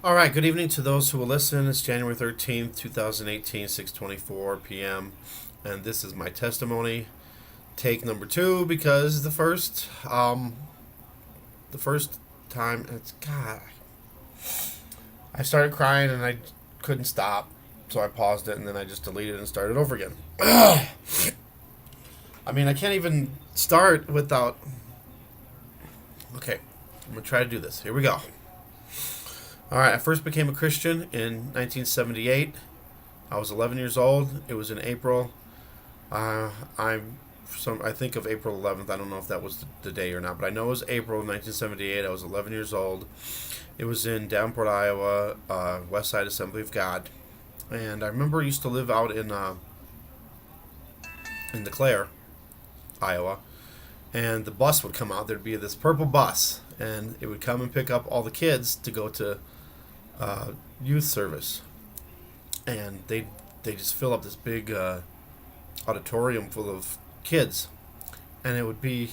All right, good evening to those who will listen. It's January 13th, 2018, 6:24 p.m. And this is my testimony, take number 2 because the first time it's God, I started crying and I couldn't stop. So I paused it and then I just deleted it and started over again. I mean, I can't even start without. Okay, I'm going to try to do this. Here we go. All right, I first became a Christian in 1978. I was 11 years old. It was in April. I think of April 11th. I don't know if that was the day or not, but I know it was April of 1978. I was 11 years old. It was in Davenport, Iowa, West Side Assembly of God. And I remember I used to live out in DeClaire, Iowa. And the bus would come out. There'd be this purple bus, and it would come and pick up all the kids to go to youth service. And they just fill up this big auditorium full of kids, and it would be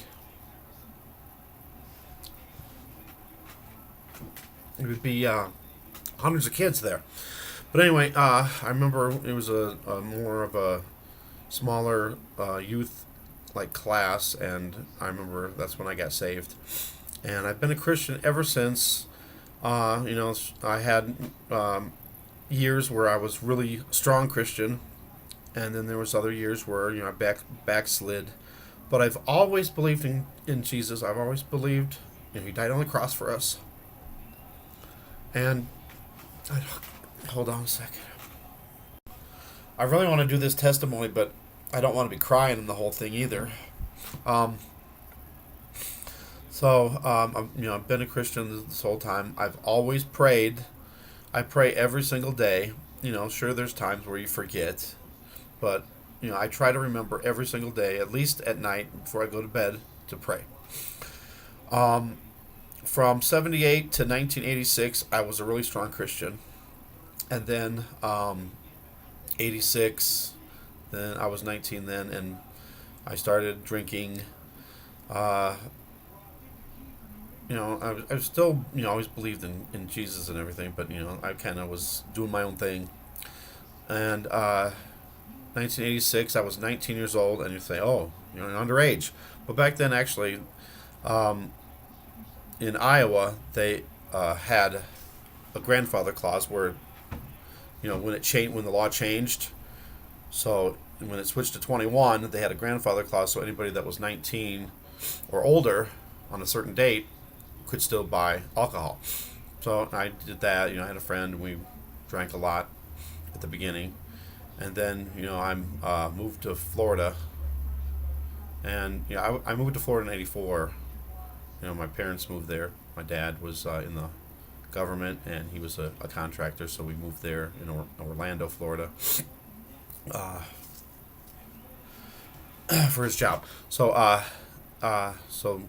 hundreds of kids there. But anyway, I remember it was a more of a smaller youth like class, and I remember that's when I got saved, and I've been a Christian ever since. I had years where I was really strong Christian, and then there was other years where I backslid. But I've always believed in Jesus. I've always believed He died on the cross for us. And hold on a second. I really want to do this testimony, but I don't want to be crying in the whole thing either. Um, I've been a Christian this whole time. I've always prayed. I pray every single day. Sure, there's times where you forget, but I try to remember every single day, at least at night before I go to bed, to pray. Um, from 78 to 1986, I was a really strong Christian, and then 86, then I was 19 then, and I started drinking. Uh, I was still, always believed in Jesus and everything, but, I kind of was doing my own thing. And 1986, I was 19 years old, and you say, oh, you're underage. But back then, actually, um, in Iowa, they had a grandfather clause where, when the law changed, so when it switched to 21, they had a grandfather clause, so anybody that was 19 or older on a certain date could still buy alcohol. So I did that. I had a friend. We drank a lot at the beginning, and then I moved to Florida, and I moved to Florida in '84. My parents moved there. My dad was in the government, and he was a contractor, so we moved there in Orlando, Florida, uh, for his job. So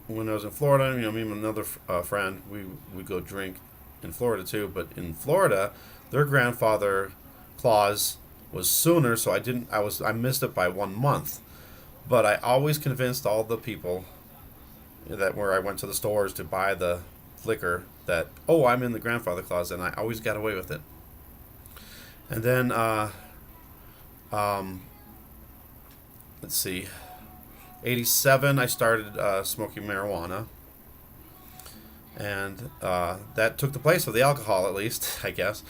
when I was in Florida, me and another friend, we go drink in Florida too. But in Florida, their grandfather clause was sooner, so I missed it by 1 month. But I always convinced all the people that where I went to the stores to buy the liquor that, oh, I'm in the grandfather clause, and I always got away with it. And then let's see. 87, I started smoking marijuana, and that took the place of the alcohol, at least, I guess.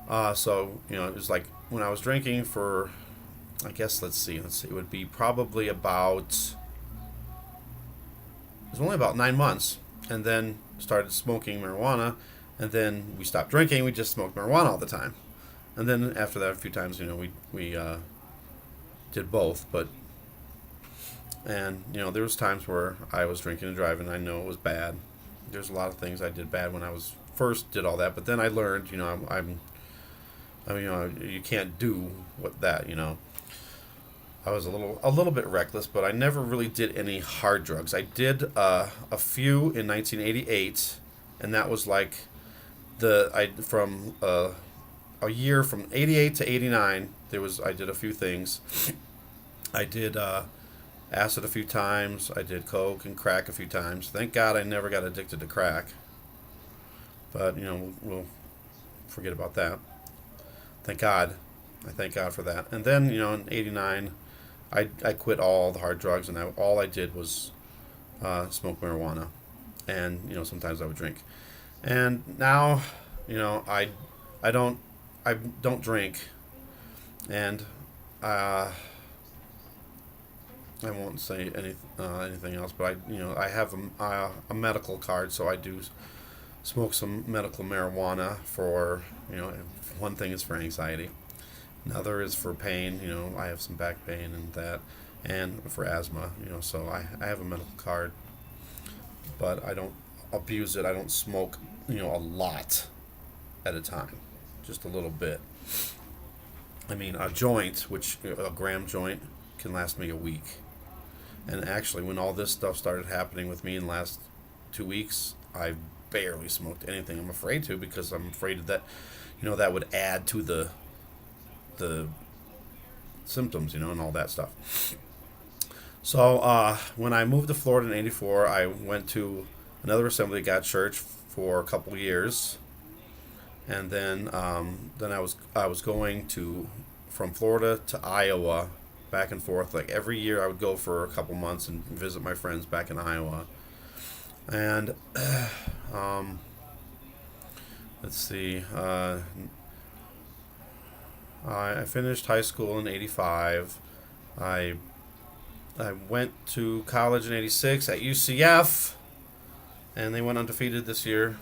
It was like when I was drinking for, I guess, let's see, it would be probably about, it was only about 9 months, and then started smoking marijuana, and then we stopped drinking, we just smoked marijuana all the time. And then after that, a few times, we did both, but. And there was times where I was drinking and driving. I know it was bad. There's a lot of things I did bad when I was first did all that. But then I learned, you can't do what that. I was a little bit reckless, but I never really did any hard drugs. I did a few in 1988, and that was like from a year from 88 to 89. I did a few things. I did. Acid a few times. I did coke and crack a few times. Thank God I never got addicted to crack. But forget about that. Thank God. I thank God for that. And then, in '89, I quit all the hard drugs, and all I did was smoke marijuana, and sometimes I would drink. And now, you know, I I don't I don't drink, and uh, I won't say anything else. But I have a medical card, so I do smoke some medical marijuana for one thing is for anxiety, another is for pain. I have some back pain and that, and for asthma. So I have a medical card, but I don't abuse it. I don't smoke a lot at a time, just a little bit. I mean, a joint, which a gram joint, can last me a week. And actually, when all this stuff started happening with me in the last 2 weeks, I barely smoked anything. I'm afraid to, because I'm afraid that that would add to the symptoms, and all that stuff. So when I moved to Florida in '84, I went to another Assembly of God church for a couple of years, and then I was going to from Florida to Iowa, back and forth. Like every year, I would go for a couple months and visit my friends back in Iowa. And um, let's see, I finished high school in '85. I I went to college in '86 at UCF, and they went undefeated this year.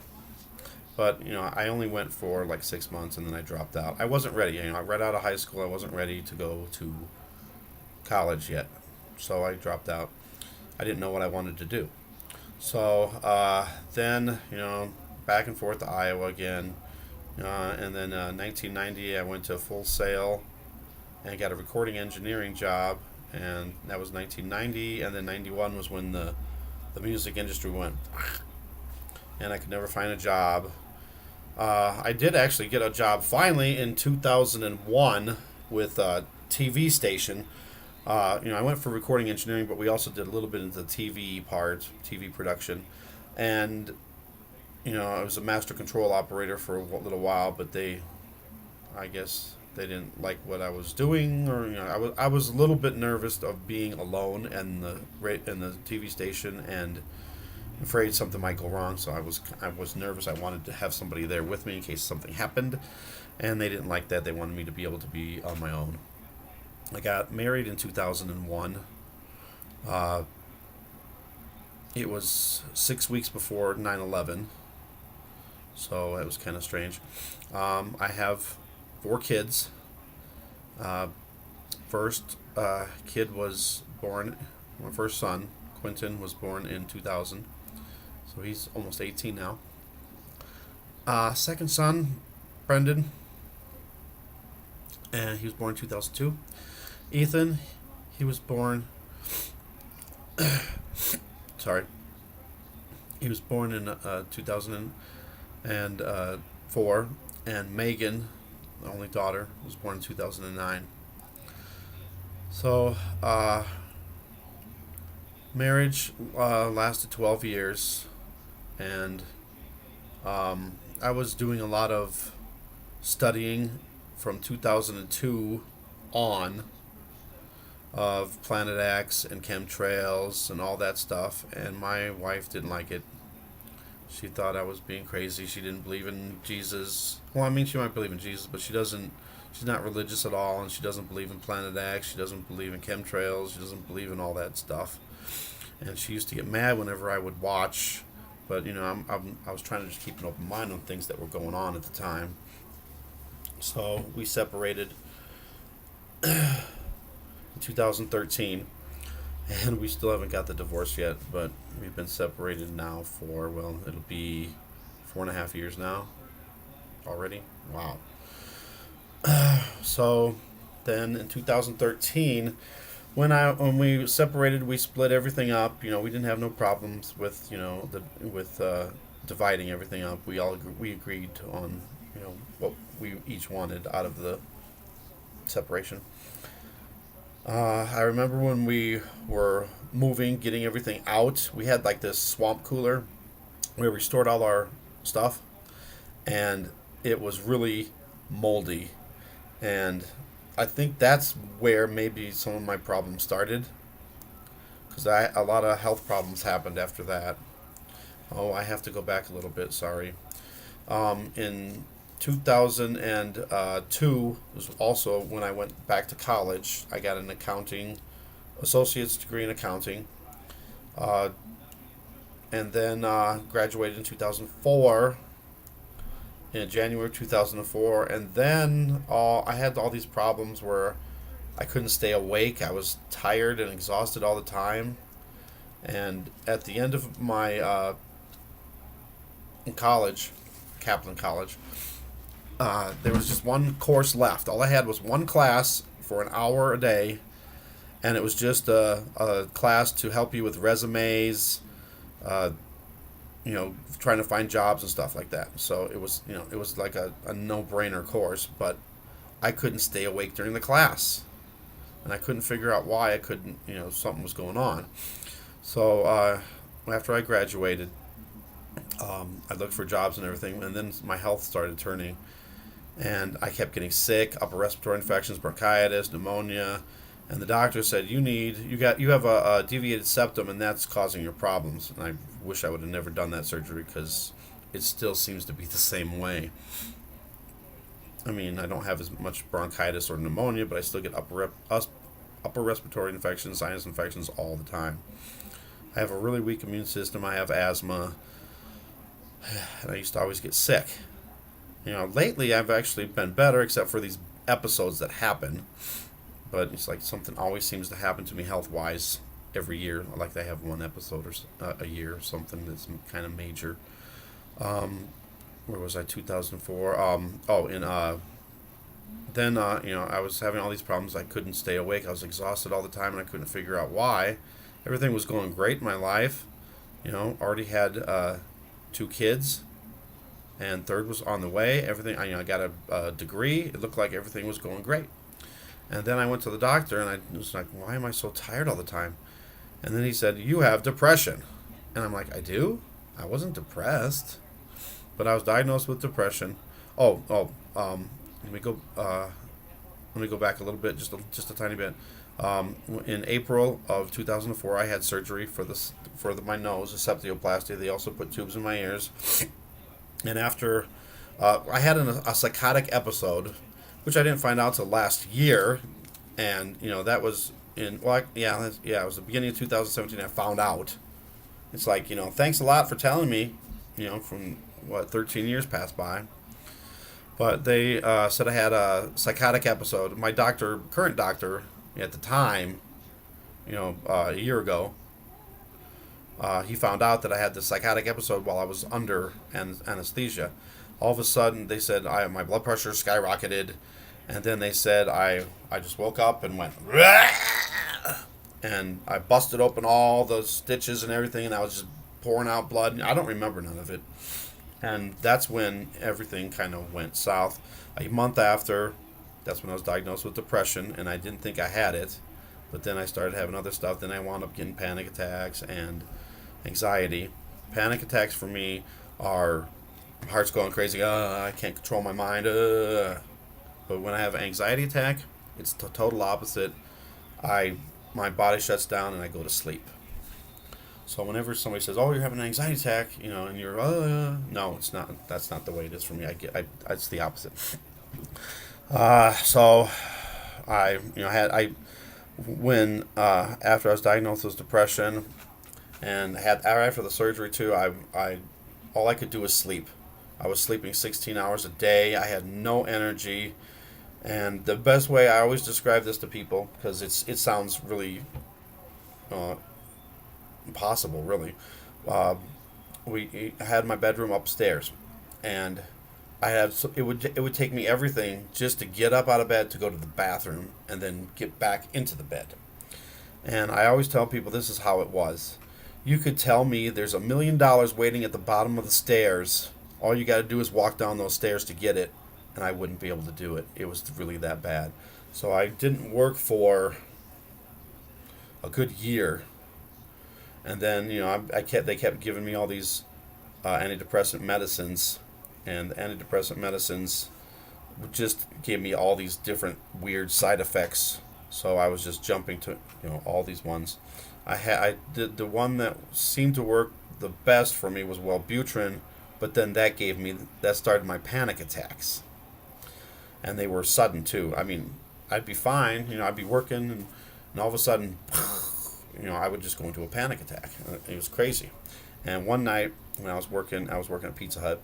But I only went for like 6 months, and then I dropped out. I wasn't ready. Right out of high school, I wasn't ready to go to college yet, so I dropped out. I didn't know what I wanted to do. So then, back and forth to Iowa again, and then 1990, I went to Full Sail and got a recording engineering job, and that was 1990. And then '91 was when the music industry went, and I could never find a job. I did actually get a job finally in 2001 with a TV station. I went for recording engineering, but we also did a little bit into the TV part, TV production, and I was a master control operator for a little while, but I guess they didn't like what I was doing, or I was a little bit nervous of being alone in the TV station, and afraid something might go wrong. So I was nervous. I wanted to have somebody there with me in case something happened, and they didn't like that. They wanted me to be able to be on my own. I got married in 2001. It was 6 weeks before 9/11, so it was kind of strange. I have 4 kids. First kid was born, my first son, Quentin, was born in 2000, so he's almost 18 now. Second son, Brendan, and he was born in 2002. Ethan, he was born. Sorry. He was born in 2004, and Megan, the only daughter, was born in 2009. So, marriage lasted 12 years, and I was doing a lot of studying from 2002 on of Planet X and chemtrails and all that stuff, and my wife didn't like it. She thought I was being crazy. She didn't believe in Jesus. Well, I mean, she might believe in Jesus, but she's not religious at all, and she doesn't believe in Planet X. She doesn't believe in chemtrails. She doesn't believe in all that stuff. And she used to get mad whenever I would watch, but I was trying to just keep an open mind on things that were going on at the time. So we separated in 2013, and we still haven't got the divorce yet, but we've been separated now for, well, it'll be 4.5 years now already. Wow. So then in 2013, when we separated, we split everything up. We didn't have no problems with dividing everything up. We agreed on what we each wanted out of the separation. I remember when we were moving, getting everything out, we had like this swamp cooler where we stored all our stuff, and it was really moldy, and I think that's where maybe some of my problems started, because I a lot of health problems happened after that. Oh, I have to go back a little bit. Sorry. In 2002 was also when I went back to college. I got an accounting associate's degree in accounting, uh, and then graduated in 2004. In January 2004, and then I had all these problems where I couldn't stay awake. I was tired and exhausted all the time. And at the end of my in college, Kaplan College, there was just one course left. All I had was one class for an hour a day, and it was just a class to help you with resumes, uh, trying to find jobs and stuff like that. So it was like a no brainer course, but I couldn't stay awake during the class, and I couldn't figure out why. I couldn't, something was going on. So after I graduated, I looked for jobs and everything, and then my health started turning, and I kept getting sick, upper respiratory infections, bronchitis, pneumonia, and the doctor said you have a deviated septum, and that's causing your problems. And I wish I would have never done that surgery because it still seems to be the same way. I mean, I don't have as much bronchitis or pneumonia, but I still get upper respiratory infections, sinus infections all the time. I have a really weak immune system. I have asthma, and I used to always get sick. Lately I've actually been better, except for these episodes that happen. But it's like something always seems to happen to me health wise every year. Like I have one episode or a year or something that's kind of major. Where was I? 2004. Then I was having all these problems. I couldn't stay awake. I was exhausted all the time, and I couldn't figure out why. Everything was going great in my life. Already had 2 kids, and third was on the way. Everything. I got a degree. It looked like everything was going great. And then I went to the doctor, and I was like, why am I so tired all the time? And then he said, you have depression. And I'm like, I do? I wasn't depressed. But I was diagnosed with depression. Let me go. Let me go back a little bit, just a tiny bit. In April of 2004, I had surgery for my nose, a septioplasty. They also put tubes in my ears. And after I had a psychotic episode, which I didn't find out till last year, and that was it was the beginning of 2017. I found out. It's like, thanks a lot for telling me. From 13 years passed by. But they said I had a psychotic episode. My current doctor at the time, a year ago, he found out that I had this psychotic episode while I was under anesthesia. All of a sudden, they said my blood pressure skyrocketed, and then they said I just woke up and went, and I busted open all the stitches and everything, and I was just pouring out blood. I don't remember none of it. And that's when everything kind of went south. A month after, that's when I was diagnosed with depression, and I didn't think I had it. But then I started having other stuff. Then I wound up getting panic attacks and anxiety. Panic attacks for me are my heart's going crazy. I can't control my mind. But when I have an anxiety attack, it's the total opposite. My body shuts down and I go to sleep. So whenever somebody says, "Oh, you're having an anxiety attack," and you're, no, it's not. That's not the way it is for me. It's the opposite. So when after I was diagnosed with depression, and had after the surgery too, I all I could do was sleep. I was sleeping 16 hours a day. I had no energy, and the best way I always describe this to people, because it sounds really impossible, really. We had my bedroom upstairs, and it would take me everything just to get up out of bed to go to the bathroom and then get back into the bed. And I always tell people this is how it was. You could tell me there's $1 million waiting at the bottom of the stairs. All you got to do is walk down those stairs to get it, and I wouldn't be able to do it. It was really that bad. So I didn't work for a good year. And then they kept giving me all these antidepressant medicines, and the antidepressant medicines just gave me all these different weird side effects. So I was just jumping to all these ones. I did the one that seemed to work the best for me was Wellbutrin, but then that started my panic attacks, and they were sudden too. I mean, I'd be fine, I'd be working, and all of a sudden, I would just go into a panic attack. It was crazy. And one night when I was working at Pizza Hut.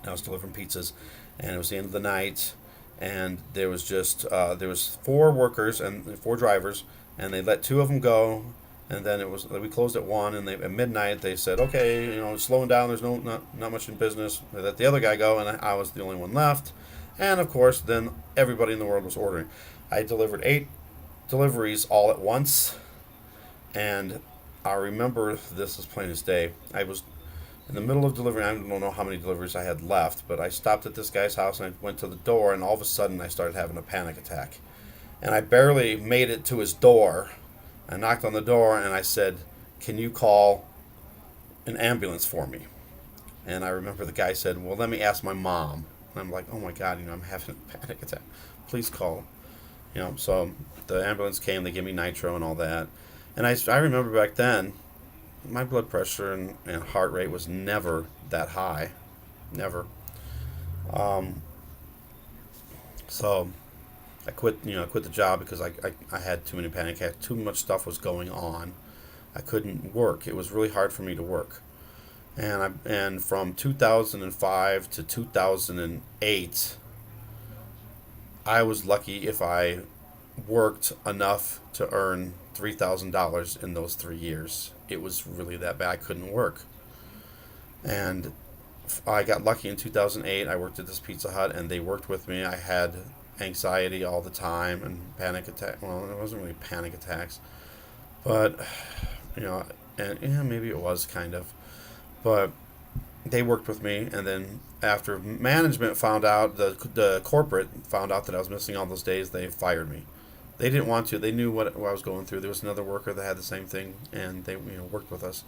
I was delivering pizzas, and it was the end of the night, and there was there was four workers and four drivers, and they let two of them go, and then we closed at 1, and at midnight they said, okay, it's slowing down. There's not much in business. They let the other guy go, and I was the only one left, and of course then everybody in the world was ordering. I delivered 8 deliveries all at once, and I remember this as plain as day. I was in the middle of delivering. I don't know how many deliveries I had left, but I stopped at this guy's house and I went to the door, and all of a sudden I started having a panic attack. And I barely made it to his door. I knocked on the door and I said, can you call an ambulance for me? And I remember the guy said, well, let me ask my mom. And I'm like, oh my God, I'm having a panic attack. Please call. So the ambulance came, they gave me nitro and all that. And I remember back then, my blood pressure and heart rate was never that high. Never. So I quit the job because I had too many panic attacks. Too much stuff was going on. I couldn't work. It was really hard for me to work. And from 2005 to 2008, I was lucky if I worked enough to earn $3,000 in those 3 years. It was really that bad. I couldn't work. And I got lucky in 2008. I worked at this Pizza Hut, and they worked with me. I had anxiety all the time and panic attack. Well, it wasn't really panic attacks, but maybe it was kind of. But they worked with me, and then after management found out, the corporate found out that I was missing all those days, they fired me. They didn't want to. They knew what I was going through. There was another worker that had the same thing, and they worked with us.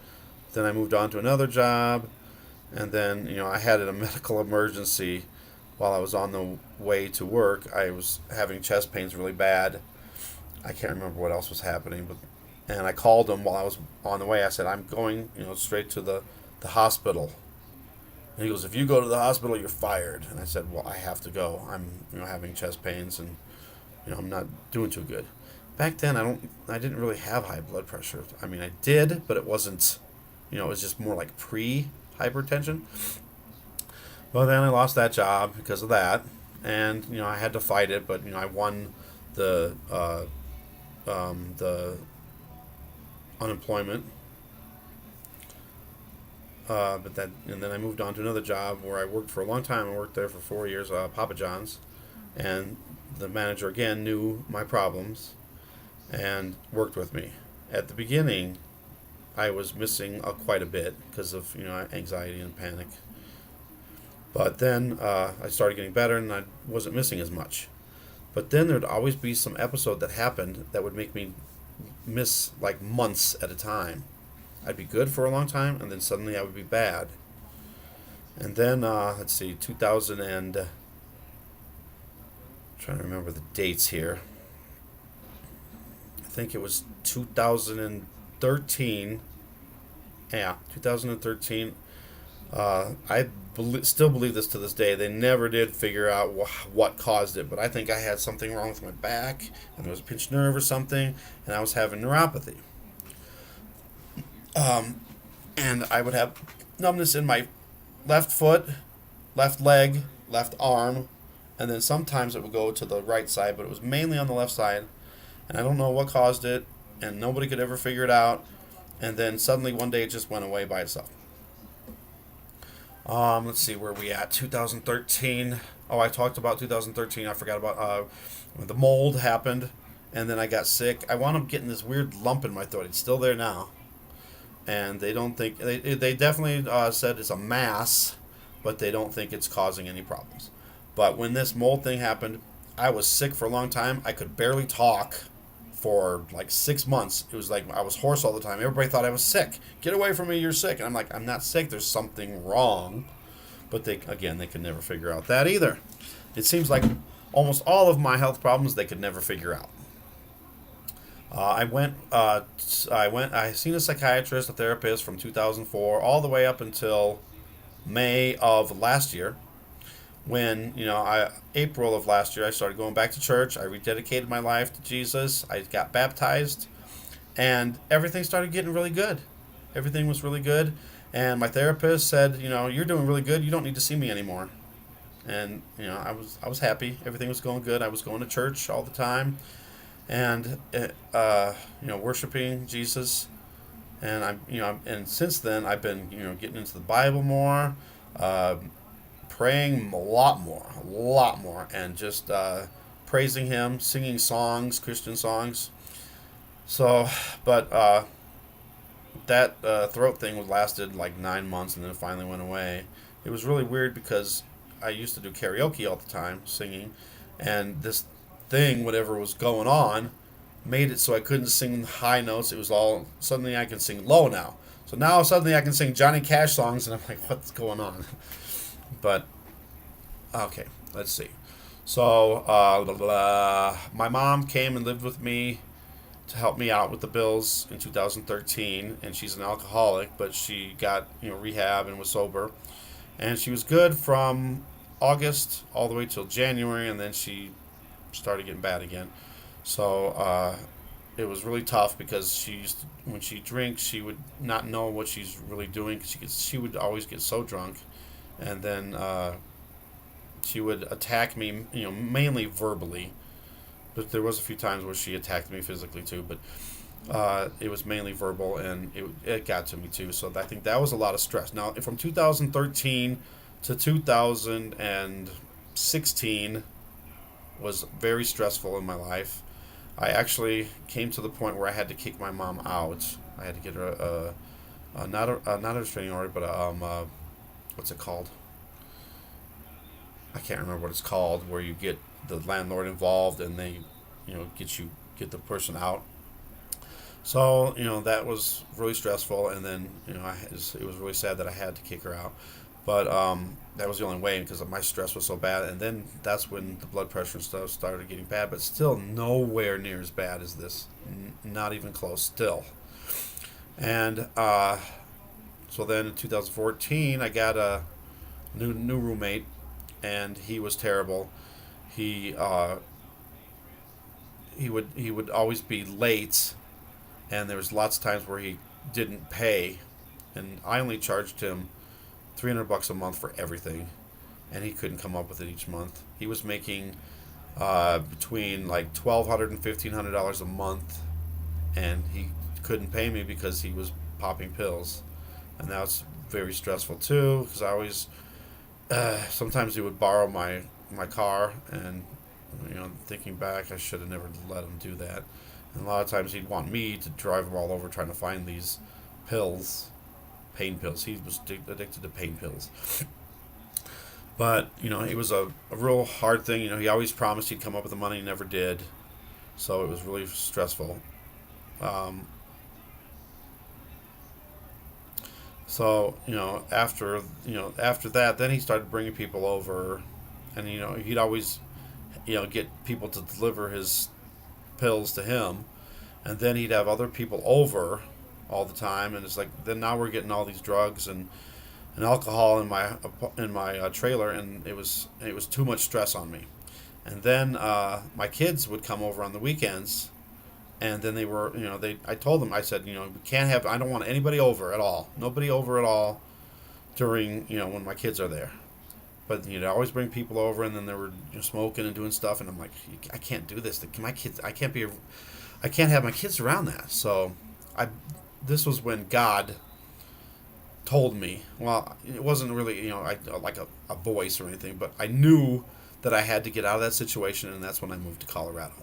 Then I moved on to another job, and then I had a medical emergency while I was on the way to work. I was having chest pains really bad. I can't remember what else was happening, and I called them while I was on the way. I said, I'm going straight to the hospital. And he goes, if you go to the hospital, you're fired. And I said, well, I have to go. I'm having chest pains, and I'm not doing too good. Back then, I didn't really have high blood pressure. I mean, I did, but it wasn't, it was just more like pre-hypertension. Well, then I lost that job because of that, and I had to fight it. But I won the unemployment. And then I moved on to another job where I worked for a long time. I worked there for 4 years, Papa John's, and the manager again knew my problems and worked with me. At the beginning, I was missing quite a bit because of anxiety and panic. But then I started getting better, and I wasn't missing as much. But then there'd always be some episode that happened that would make me miss like months at a time. I'd be good for a long time, and then suddenly I would be bad. And then, 2000 and... trying to remember the dates here. I think it was 2013. Yeah, 2013. Still believe this to this day. They never did figure out what caused it, but I think I had something wrong with my back, and there was a pinched nerve or something, and I was having neuropathy. And I would have numbness in my left foot, left leg, left arm, and then sometimes it would go to the right side, but it was mainly on the left side, and I don't know what caused it, and nobody could ever figure it out, and then suddenly one day it just went away by itself. Let's see, where are we at? 2013. Oh, I talked about 2013. I forgot about the mold happened, and then I got sick. I wound up getting this weird lump in my throat. It's still there now. And they don't think, they definitely said it's a mass, but they don't think it's causing any problems. But when this mold thing happened, I was sick for a long time. I could barely talk for like 6 months. It was like I was hoarse all the time. Everybody thought I was sick. Get away from me, you're sick. And I'm like, I'm not sick. There's something wrong. But they could never figure out that either. It seems like almost all of my health problems they could never figure out. I seen a psychiatrist, a therapist from 2004 all the way up until May of last year. When April of last year, I started going back to church. I rededicated my life to Jesus. I got baptized, and everything started getting really good. Everything was really good, and my therapist said, you're doing really good. You don't need to see me anymore. And I was happy. Everything was going good. I was going to church all the time, and worshiping Jesus. And and since then I've been getting into the Bible more, uh, praying a lot more, and just praising Him, singing songs, Christian songs. So, but that throat thing was lasted like 9 months, and then it finally went away. It was really weird because I used to do karaoke all the time, singing, and this thing, whatever was going on, made it so I couldn't sing high notes. It was all suddenly I can sing low now. So now suddenly I can sing Johnny Cash songs, and I'm like, what's going on? But okay, let's see. So my mom came and lived with me to help me out with the bills in 2013, and she's an alcoholic, but she got rehab and was sober, and she was good from August all the way till January, and then she started getting bad again. So it was really tough because when she drinks, she would not know what she's really doing. She would always get so drunk, and then she would attack me, mainly verbally. But there was a few times where she attacked me physically too. But it was mainly verbal, and it got to me too. So I think that was a lot of stress. Now, from 2013 to 2016 was very stressful in my life. I actually came to the point where I had to kick my mom out. I had to get her not a restraining order, but what's it called? I can't remember what it's called. Where you get the landlord involved and they, get the person out. So that was really stressful, and then it was really sad that I had to kick her out. But that was the only way because my stress was so bad. And then that's when the blood pressure and stuff started getting bad, but still nowhere near as bad as this. Not even close still. And so then in 2014, I got a new roommate, and he was terrible. He would always be late, and there was lots of times where he didn't pay, and I only charged him $300 a month for everything, and he couldn't come up with it each month. He was making between like $1,200 and $1,500 a month, and he couldn't pay me because he was popping pills, and that's very stressful too. Because I always sometimes he would borrow my car, and thinking back, I should have never let him do that. And a lot of times he'd want me to drive him all over trying to find these pills, pain pills. He was addicted to pain pills. But, it was a real hard thing. He always promised he'd come up with the money, he never did. So it was really stressful. So, after that, then he started bringing people over. And, he'd always, get people to deliver his pills to him. And then he'd have other people over all the time, and it's like then now we're getting all these drugs and alcohol in my trailer, and it was too much stress on me. And then my kids would come over on the weekends, and then they were I told them, I said, we can't have, I don't want anybody over at all, nobody over at all during when my kids are there. But always bring people over, and then they were smoking and doing stuff, and I'm like, I can't do this. My kids, I can't have my kids around that. So this was when God told me. Well, it wasn't really like a voice or anything, but I knew that I had to get out of that situation, and that's when I moved to Colorado.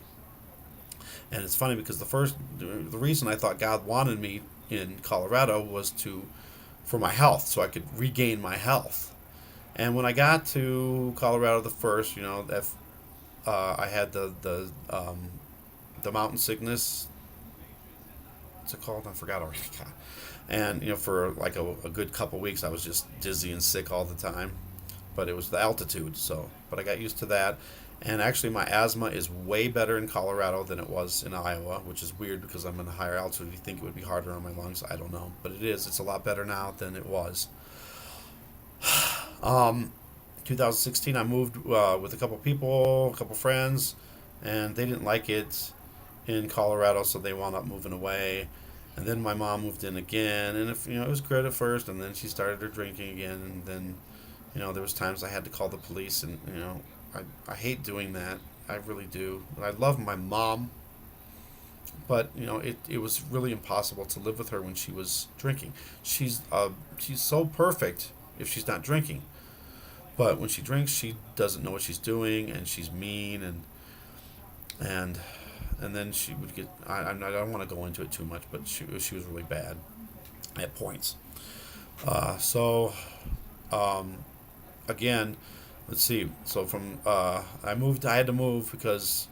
And it's funny because the reason I thought God wanted me in Colorado was for my health, so I could regain my health. And when I got to Colorado the first, I had the mountain sickness. What's it called? I forgot already. And for like a good couple weeks, I was just dizzy and sick all the time. but it was the altitude. So, but I got used to that. And actually, my asthma is way better in Colorado than it was in Iowa, which is weird because I'm in a higher altitude. You think it would be harder on my lungs? I don't know, but it is. It's a lot better now than it was. Um, 2016, I moved with a couple people, a couple friends, and they didn't like it in Colorado, so they wound up moving away. And then my mom moved in again, and if it was good at first, and then she started her drinking again, and then there was times I had to call the police, and I hate doing that. I really do. I love my mom, but it was really impossible to live with her when she was drinking. She's so perfect if she's not drinking, but when she drinks, she doesn't know what she's doing, and she's mean, and and then she would get. I don't want to go into it too much, but she was really bad at points. So again, let's see. So from I moved. I had to move because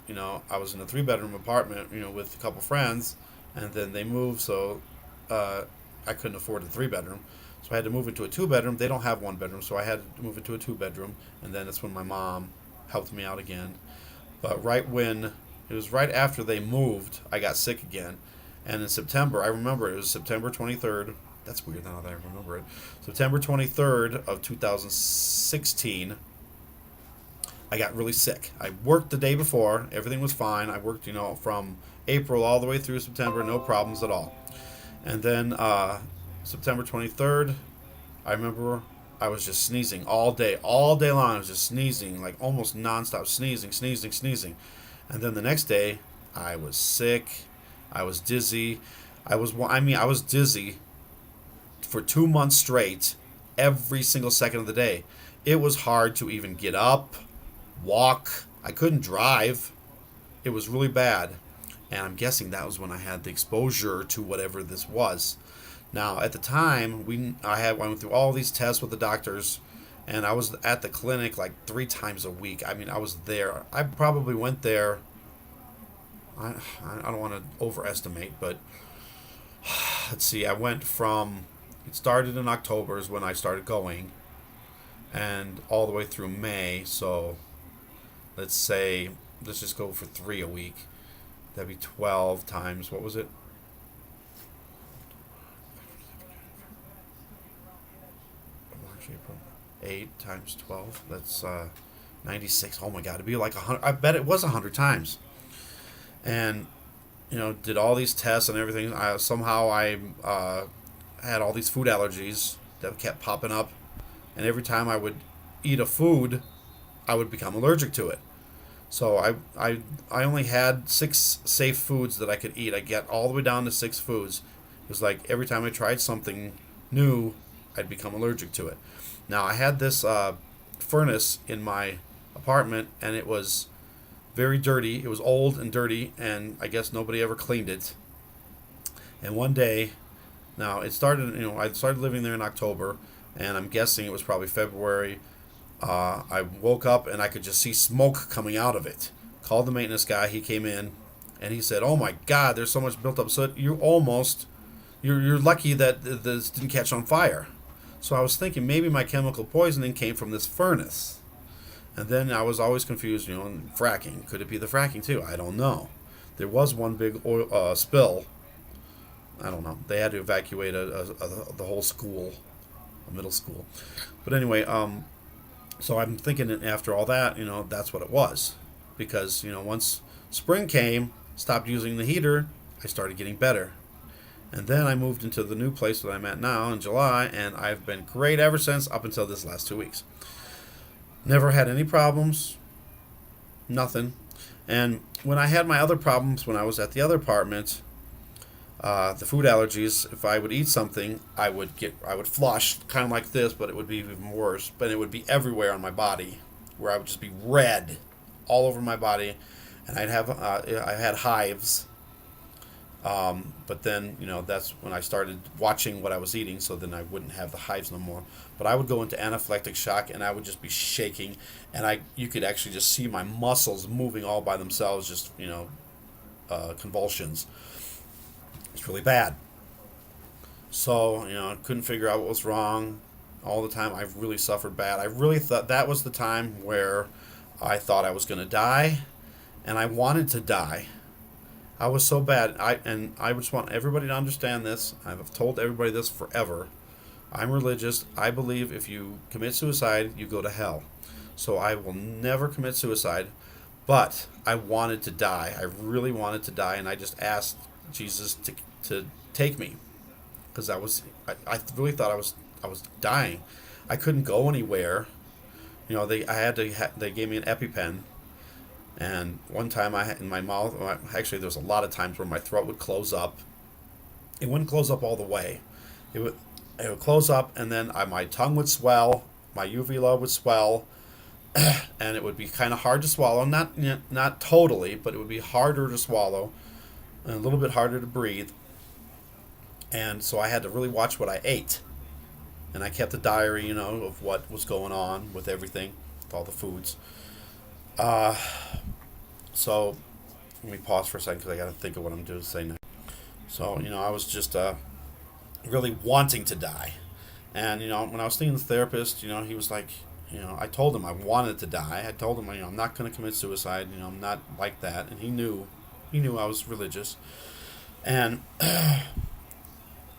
I was in a 3 bedroom apartment with a couple friends, and then they moved, so I couldn't afford a 3 bedroom. So I had to move into a 2 bedroom. They don't have 1 bedroom, so I had to move into a 2 bedroom, and then it's when my mom helped me out again. But it was right after they moved, I got sick again. And in September, I remember it was September 23rd. That's weird now that I remember it. September 23rd of 2016, I got really sick. I worked the day before. Everything was fine. I worked, from April all the way through September, no problems at all. And then September 23rd, I remember I was just sneezing all day. All day long, I was just sneezing, like almost nonstop, sneezing, sneezing, sneezing. And then the next day, I was sick. I was dizzy. I was dizzy for 2 months straight, every single second of the day. It was hard to even get up, walk. I couldn't drive. It was really bad. And I'm guessing that was when I had the exposure to whatever this was. Now, at the time, I went through all these tests with the doctors, and I was at the clinic like 3 times a week. I mean, I was there. I probably went there. I don't want to overestimate, but let's see. I went from, it started in October is when I started going, and all the way through May. So let's just go for 3 a week. That'd be 12 times, what was it? March, April. 8 times 12. That's 96. Oh my God, it'd be like 100. I bet it was 100 times. And, did all these tests and everything. Somehow I had all these food allergies that kept popping up. And every time I would eat a food, I would become allergic to it. So I only had 6 safe foods that I could eat. I get all the way down to 6 foods. It was like every time I tried something new, I'd become allergic to it. Now I had this furnace in my apartment, and it was very dirty. It was old and dirty, and I guess nobody ever cleaned it. And one day, now it started. I started living there in October, and I'm guessing it was probably February. I woke up and I could just see smoke coming out of it. Called the maintenance guy. He came in, and he said, "Oh my God, there's so much built up soot. You're lucky that this didn't catch on fire." So I was thinking maybe my chemical poisoning came from this furnace. And then I was always confused, fracking. Could it be the fracking too? I don't know. There was one big oil spill. I don't know. They had to evacuate the whole school, a middle school. But anyway, so I'm thinking after all that, that's what it was. Because, once spring came, stopped using the heater, I started getting better. And then I moved into the new place that I'm at now in July, and I've been great ever since, up until this last 2 weeks. Never had any problems, nothing. And when I had my other problems when I was at the other apartment, the food allergies, if I would eat something, I would flush, kind of like this, but it would be even worse. But it would be everywhere on my body, where I would just be red all over my body, and I had hives. But then, that's when I started watching what I was eating, so then I wouldn't have the hives no more. But I would go into anaphylactic shock, and I would just be shaking, and you could actually just see my muscles moving all by themselves, just, convulsions. It's really bad. So, I couldn't figure out what was wrong. all the time. I've really suffered bad. I really thought that was the time where I thought I was going to die, and I wanted to die. I was so bad. I just want everybody to understand this. I've told everybody this forever. I'm religious. I believe if you commit suicide, you go to hell. So I will never commit suicide. But I wanted to die. I really wanted to die, and I just asked Jesus to take me, because I really thought I was dying. I couldn't go anywhere. They gave me an EpiPen, and one time I had in my mouth. Actually, there was a lot of times where my throat would close up. It wouldn't close up all the way. It would close up, and then my tongue would swell, my uvula would swell, and it would be kind of hard to swallow. Not totally, but it would be harder to swallow, and a little bit harder to breathe. And so I had to really watch what I ate, and I kept a diary, of what was going on with everything, with all the foods. So let me pause for a second because I got to think of what I'm doing to say next. So I was just really wanting to die, and when I was seeing the therapist, he was like, I told him I wanted to die. I told him, I'm not going to commit suicide. I'm not like that, and he knew I was religious, and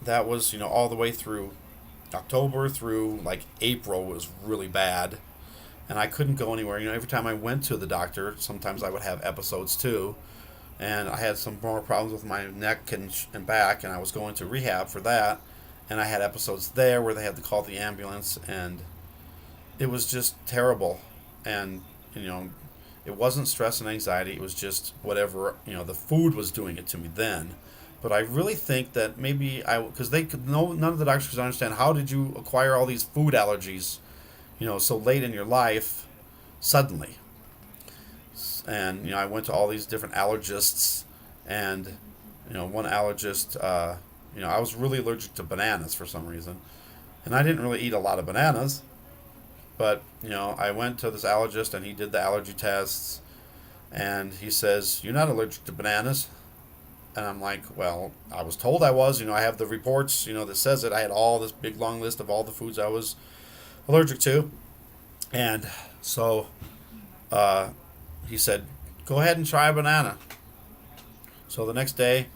that was all the way through October through like April was really bad, and I couldn't go anywhere. Every time I went to the doctor, sometimes I would have episodes too, and I had some more problems with my neck and back, and I was going to rehab for that, and I had episodes there where they had to call the ambulance, and it was just terrible. And it wasn't stress and anxiety, it was just whatever the food was doing it to me then. But I really think that maybe because none of the doctors could understand, how did you acquire all these food allergies so late in your life suddenly. And I went to all these different allergists, and one allergist, I was really allergic to bananas for some reason, and I didn't really eat a lot of bananas. But I went to this allergist, and he did the allergy tests, and he says, "You're not allergic to bananas." And I'm like, "Well, I was told I was. I have the reports, that says it. I had all this big long list of all the foods I was allergic to." And so he said, "Go ahead and try a banana." So the next day,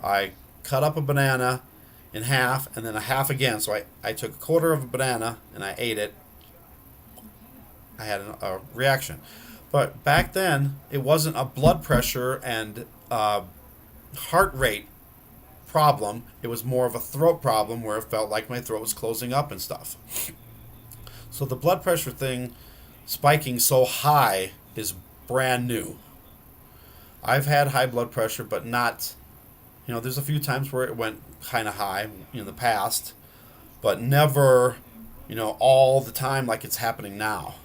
I cut up a banana in half, and then a half again. So I took a quarter of a banana, and I ate it. I had a reaction. But back then, it wasn't a blood pressure and heart rate problem. It was more of a throat problem, where it felt like my throat was closing up and stuff. So the blood pressure thing spiking so high is brand new. I've had high blood pressure, but not, there's a few times where it went kind of high in the past, but never, all the time like it's happening now.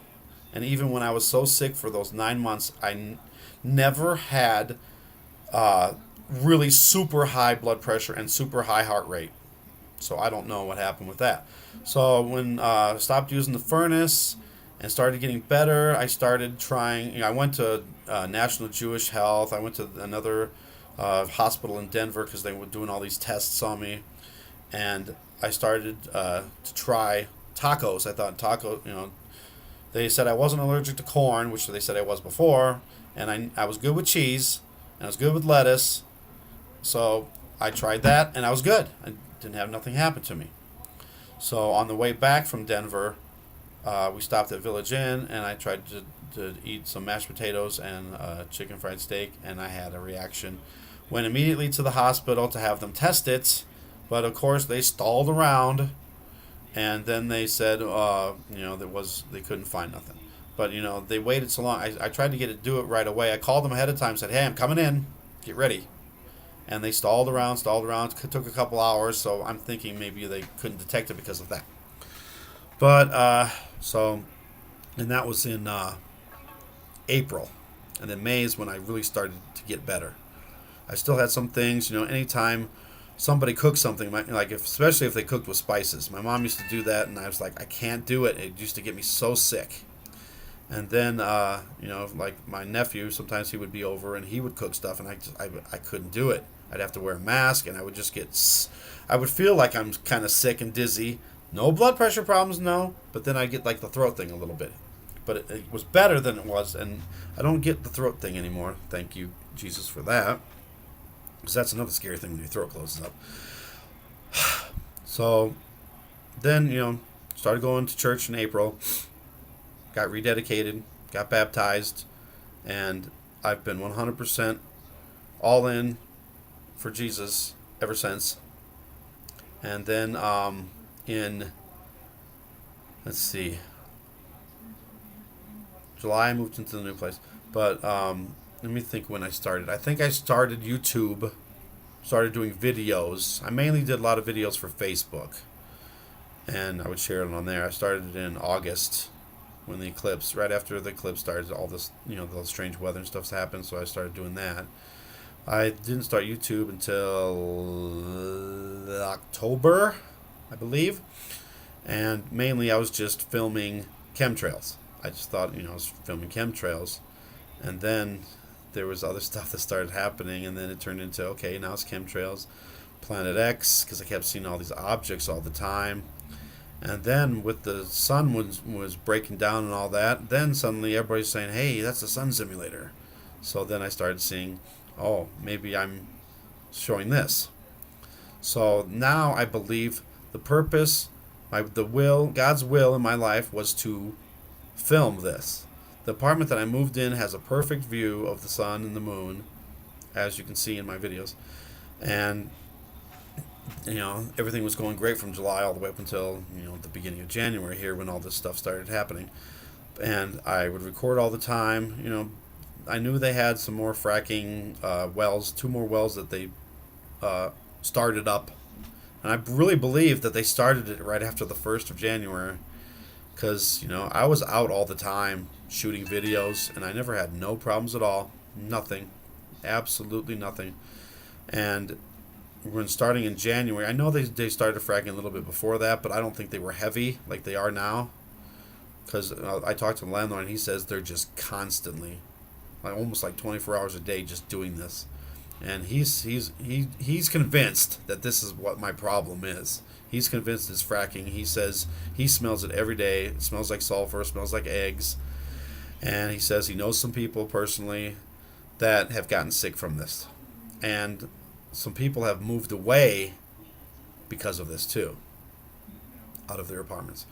And even when I was so sick for those 9 months, I never had really super high blood pressure and super high heart rate. So I don't know what happened with that. So when I stopped using the furnace and started getting better, I started trying. I went to National Jewish Health. I went to another hospital in Denver because they were doing all these tests on me, and I started to try tacos. I thought they said I wasn't allergic to corn, which they said I was before, and I was good with cheese, and I was good with lettuce. So I tried that, and I was good. I didn't have nothing happen to me. So on the way back from Denver, we stopped at Village Inn, and I tried to eat some mashed potatoes and chicken fried steak, and I had a reaction. Went immediately to the hospital to have them test it, but of course they stalled around, and then they said, they couldn't find nothing. But they waited so long. I tried to do it right away. I called them ahead of time, said, "Hey, I'm coming in. Get ready." And they stalled around. It took a couple hours, so I'm thinking maybe they couldn't detect it because of that. But, and that was in April. And then May is when I really started to get better. I still had some things, anytime somebody cooked something, especially if they cooked with spices. My mom used to do that, and I was like, I can't do it. It used to get me so sick. And then, like my nephew, sometimes he would be over and he would cook stuff, and I couldn't do it. I'd have to wear a mask, and I would just I would feel like I'm kind of sick and dizzy, No blood pressure problems, no. But then I get like the throat thing a little bit. But it was better than it was, and I don't get the throat thing anymore. Thank you, Jesus, for that. Because that's another scary thing when your throat closes up. So then, started going to church in April, got rededicated, got baptized, and I've been 100% all in for Jesus ever since. And then let's see, July I moved into the new place. But let me think when I started. I think I started YouTube, started doing videos. I mainly did a lot of videos for Facebook, and I would share it on there. I started in August when the eclipse, right after the eclipse started, all this, those strange weather and stuff's happened, so I started doing that. I didn't start YouTube until October, I believe, and mainly I was just filming chemtrails. I just thought, I was filming chemtrails, and then there was other stuff that started happening, and then it turned into, okay, now it's chemtrails, Planet X, because I kept seeing all these objects all the time. And then with the sun was breaking down and all that, then suddenly everybody's saying, hey, that's a sun simulator. So then I started seeing, oh, maybe I'm showing this. So now I believe the purpose, God's will in my life was to film this. The apartment that I moved in has a perfect view of the sun and the moon, as you can see in my videos. And everything was going great from July all the way up until, the beginning of January here when all this stuff started happening. And I would record all the time. I knew they had some more fracking wells, 2 more wells that they started up. And I really believe that they started it right after the 1st of January. Because, I was out all the time shooting videos, and I never had no problems at all. Nothing. Absolutely nothing. And when starting in January, I know they started fracking a little bit before that, but I don't think they were heavy like they are now. Because I talked to the landlord, and he says they're just constantly, almost like 24 hours a day, just doing this. And he's convinced that this is what my problem is. He's convinced it's fracking. He says he smells it every day. It smells like sulfur. It smells like eggs. And he says he knows some people personally that have gotten sick from this. And some people have moved away because of this too, out of their apartments.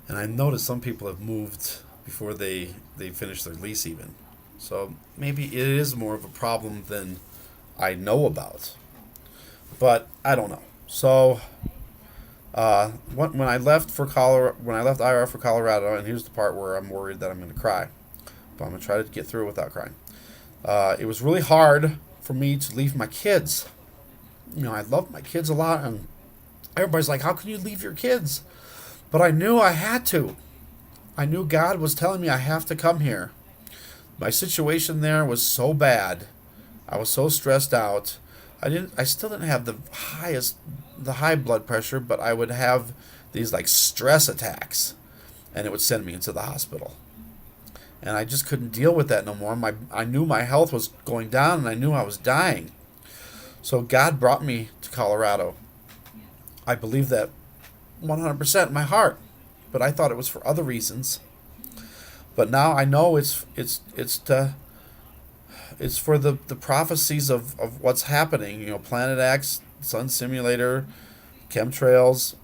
And I noticed some people have moved before they finish their lease even. So maybe it is more of a problem than I know about. But I don't know. So when I left IR for Colorado, and here's the part where I'm worried that I'm going to cry, but I'm going to try to get through it without crying. It was really hard for me to leave my kids. I love my kids a lot, and everybody's like, how can you leave your kids? But I knew I had to. I knew God was telling me I have to come here. My situation there was so bad. I was so stressed out. I still didn't have the high blood pressure, but I would have these like stress attacks, and it would send me into the hospital. And I just couldn't deal with that no more. I knew my health was going down, and I knew I was dying. So God brought me to Colorado. I believe that 100% in my heart, but I thought it was for other reasons. But now I know it's for the prophecies of what's happening. Planet X, Sun Simulator, chemtrails,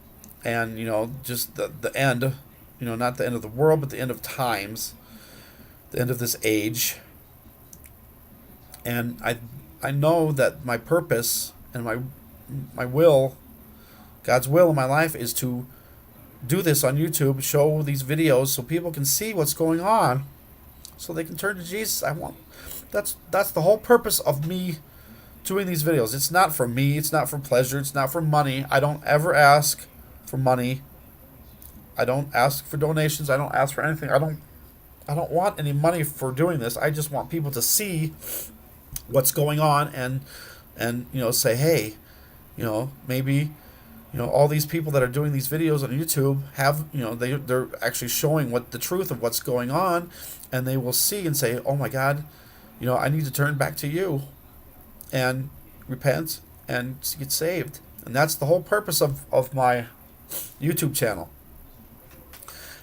and just the end. Not the end of the world, but the end of times, the end of this age. And I know that my purpose and my will, God's will in my life, is to do this on YouTube, show these videos so people can see what's going on, so they can turn to Jesus. That's the whole purpose of me doing these videos. It's not for me, it's not for pleasure, it's not for money. I don't ever ask for money. I don't ask for donations, I don't ask for anything. I don't want any money for doing this. I just want people to see what's going on and say, hey, maybe all these people that are doing these videos on YouTube have, they're actually showing what the truth of what's going on, and they will see and say, oh my God, I need to turn back to you and repent and get saved. And that's the whole purpose of my YouTube channel.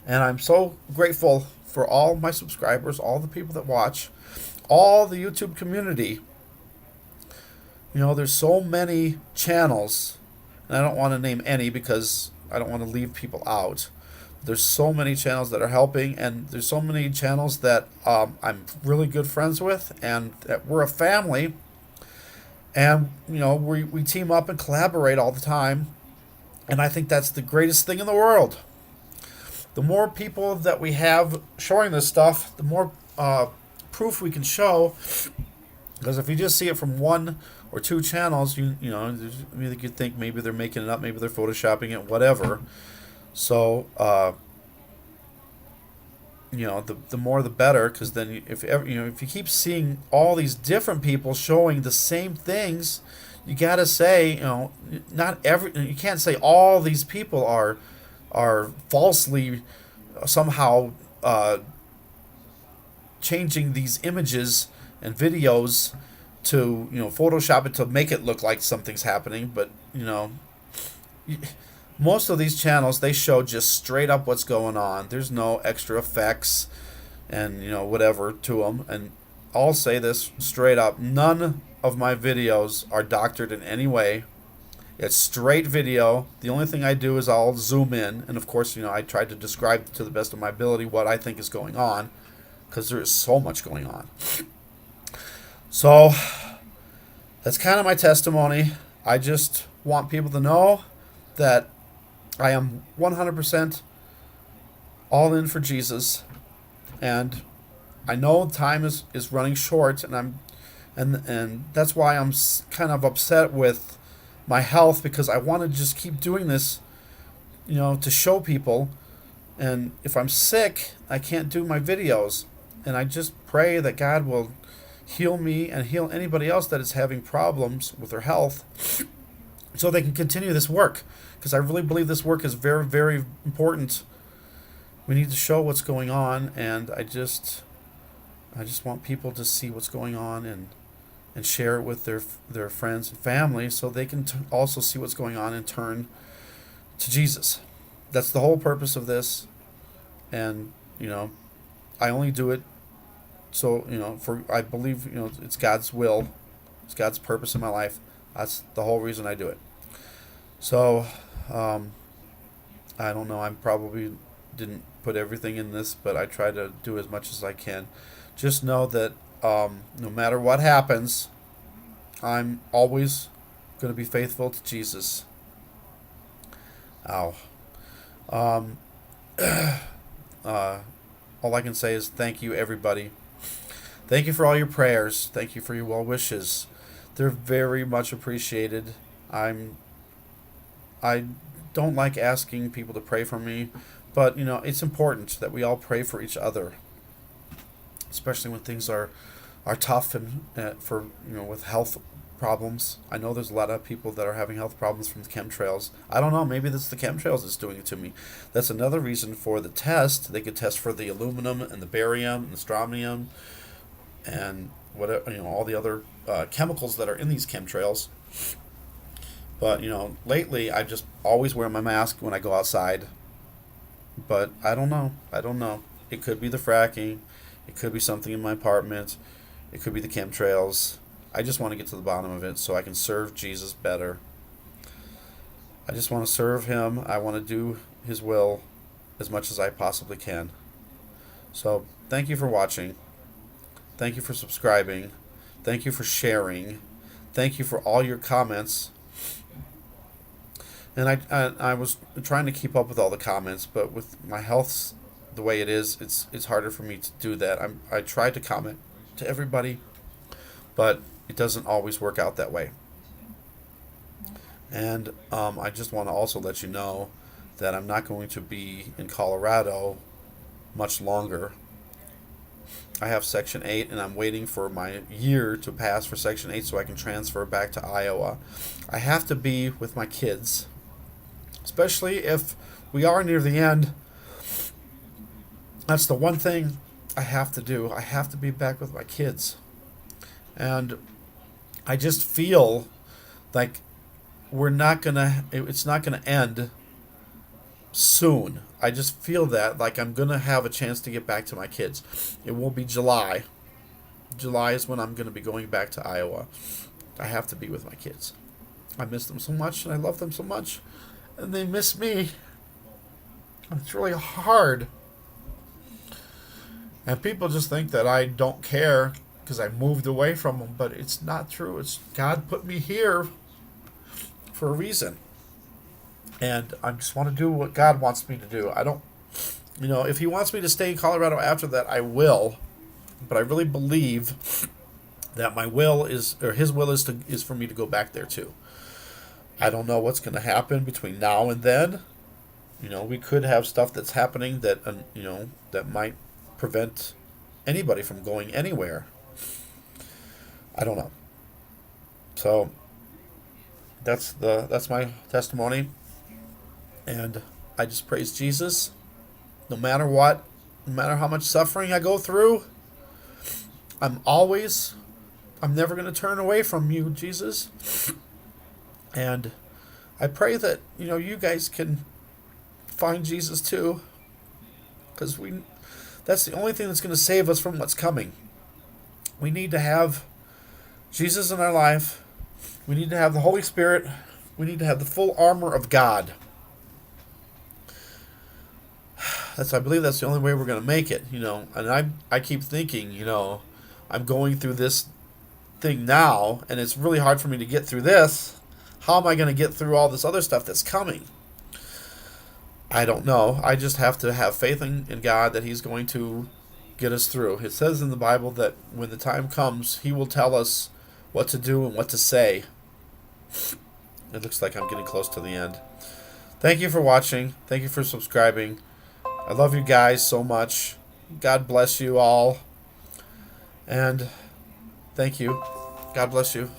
And I'm so grateful for all my subscribers, all the people that watch, all the YouTube community. You know, there's so many channels, and I don't want to name any because I don't want to leave people out. There's so many channels that are helping, and there's so many channels that I'm really good friends with, and that we're a family. And, you know, we team up and collaborate all the time. And I think that's the greatest thing in the world. The more people that we have showing this stuff, the more proof we can show. Because if you just see it from one or two channels, you know, you could think maybe they're making it up, maybe they're photoshopping it, whatever. So, you know, the more the better, because then if you keep seeing all these different people showing the same things, you gotta say, you know, you can't say all these people are falsely somehow changing these images and videos to, you know, Photoshop it to make it look like something's happening. But, you know, most of these channels, they show just straight up what's going on. There's no extra effects and, you know, whatever to them. And I'll say this straight up, none of my videos are doctored in any way. It's straight video. The only thing I do is I'll zoom in, and of course, you know, I try to describe to the best of my ability what I think is going on, because there is so much going on. So that's kind of my testimony. I just want people to know that I am 100% all in for Jesus, and I know time is running short, and that's why I'm kind of upset with my health, because I want to just keep doing this, you know, to show people. And if I'm sick, I can't do my videos, and I just pray that God will heal me and heal anybody else that is having problems with their health, so they can continue this work, because I really believe this work is very, very important. We need to show what's going on, and I just want people to see what's going on and share it with their friends and family, so they can also see what's going on and turn to Jesus. That's the whole purpose of this. And, you know, I only do it so, you know, I believe, you know, it's God's will, it's God's purpose in my life. That's the whole reason I do it. So, I don't know, I probably didn't put everything in this, but I try to do as much as I can. Just know that no matter what happens, I'm always going to be faithful to Jesus. Ow. All I can say is thank you, everybody. Thank you for all your prayers. Thank you for your well wishes. They're very much appreciated. I don't like asking people to pray for me, but, you know, it's important that we all pray for each other, especially when things are tough, and for, you know, with health problems. I know there's a lot of people that are having health problems from the chemtrails. I don't know, maybe that's the chemtrails that's doing it to me. That's another reason for the test. They could test for the aluminum and the barium and the strontium and whatever, you know, all the other chemicals that are in these chemtrails. But, you know, lately I just always wear my mask when I go outside. But I don't know. It could be the fracking. It could be something in my apartment. It could be the chemtrails. I just want to get to the bottom of it so I can serve Jesus better. I just want to serve him. I want to do his will as much as I possibly can. So, thank you for watching. Thank you for subscribing. Thank you for sharing. Thank you for all your comments. And I was trying to keep up with all the comments, but with my health the way it is, it's harder for me to do that. I try to comment to everybody, but it doesn't always work out that way. And I just want to also let you know that I'm not going to be in Colorado much longer. I have Section 8, and I'm waiting for my year to pass for Section 8 so I can transfer back to Iowa. I have to be with my kids, especially if we are near the end. That's the one thing I have to do. I have to be back with my kids. And I just feel like it's not gonna end soon. I just feel that like I'm gonna have a chance to get back to my kids. It will be July. July is when I'm gonna be going back to Iowa. I have to be with my kids. I miss them so much and I love them so much, and they miss me. It's really hard. And people just think that I don't care because I moved away from them, but it's not true. It's God put me here for a reason. And I just want to do what God wants me to do. I don't, if He wants me to stay in Colorado after that, I will. But I really believe that my will is, or His will is for me to go back there too. I don't know what's going to happen between now and then. We could have stuff that's happening that, that might prevent anybody from going anywhere. I don't know. So that's my testimony, and I just praise Jesus. No matter what, no matter how much suffering I go through, I'm never going to turn away from you, Jesus. And I pray that you guys can find Jesus too, because that's the only thing that's going to save us from what's coming. We need to have Jesus in our life. We need to have the Holy Spirit. We need to have the full armor of God. I believe that's the only way we're going to make it, And I keep thinking, I'm going through this thing now, and it's really hard for me to get through this. How am I going to get through all this other stuff that's coming? I don't know. I just have to have faith in God that He's going to get us through. It says in the Bible that when the time comes, He will tell us what to do and what to say. It looks like I'm getting close to the end. Thank you for watching. Thank you for subscribing. I love you guys so much. God bless you all. And thank you. God bless you.